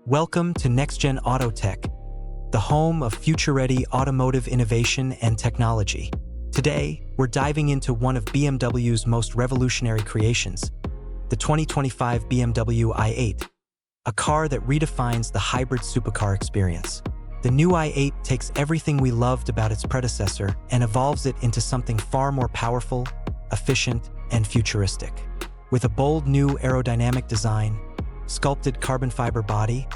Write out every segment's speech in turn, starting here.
Welcome to NextGen Auto Tech, the home of future-ready automotive innovation and technology. Today, we're diving into one of BMW's most revolutionary creations, the 2025 BMW i8, a car that redefines the hybrid supercar experience. The new i8 takes everything we loved about its predecessor and evolves it into something far more powerful, efficient, and futuristic. With a bold new aerodynamic design, sculpted carbon fiber body,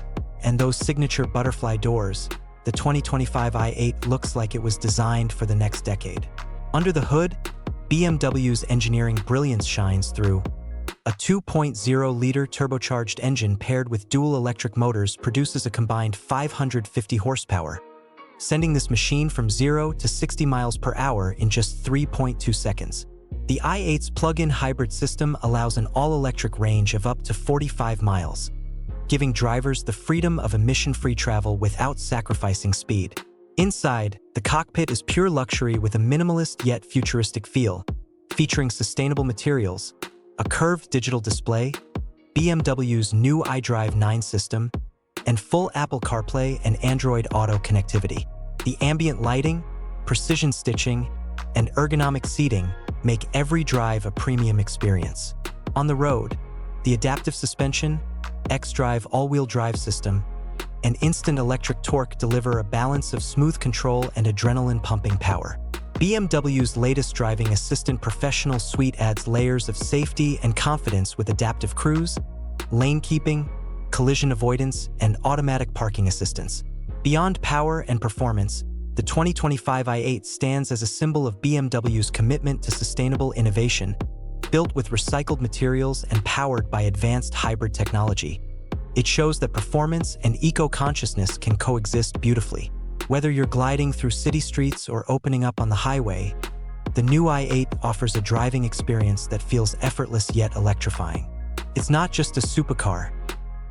and those signature butterfly doors, the 2025 i8 looks like it was designed for the next decade. Under the hood, BMW's engineering brilliance shines through. A 2.0-liter turbocharged engine paired with dual electric motors produces a combined 550 horsepower, sending this machine from 0 to 60 miles per hour in just 3.2 seconds. The i8's plug-in hybrid system allows an all-electric range of up to 45 miles, giving drivers the freedom of emission-free travel without sacrificing speed. Inside, the cockpit is pure luxury with a minimalist yet futuristic feel, featuring sustainable materials, a curved digital display, BMW's new iDrive 9 system, and full Apple CarPlay and Android Auto connectivity. The ambient lighting, precision stitching, and ergonomic seating make every drive a premium experience. On the road, the adaptive suspension, xDrive all-wheel drive system, and instant electric torque deliver a balance of smooth control and adrenaline-pumping power. BMW's latest driving assistant professional suite adds layers of safety and confidence with adaptive cruise, lane keeping, collision avoidance, and automatic parking assistance. Beyond power and performance, the 2025 i8 stands as a symbol of BMW's commitment to sustainable innovation, built with recycled materials and powered by advanced hybrid technology. It shows that performance and eco-consciousness can coexist beautifully. Whether you're gliding through city streets or opening up on the highway, the new i8 offers a driving experience that feels effortless yet electrifying. It's not just a supercar,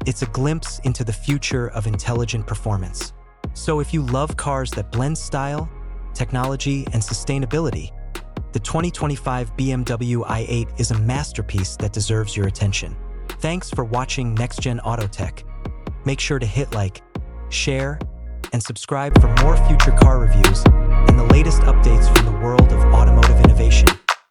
it's a glimpse into the future of intelligent performance. So if you love cars that blend style, technology, and sustainability, the 2025 BMW i8 is a masterpiece that deserves your attention. Thanks for watching NextGen Auto Tech. Make sure to hit like, share, and subscribe for more future car reviews and the latest updates from the world of automotive innovation.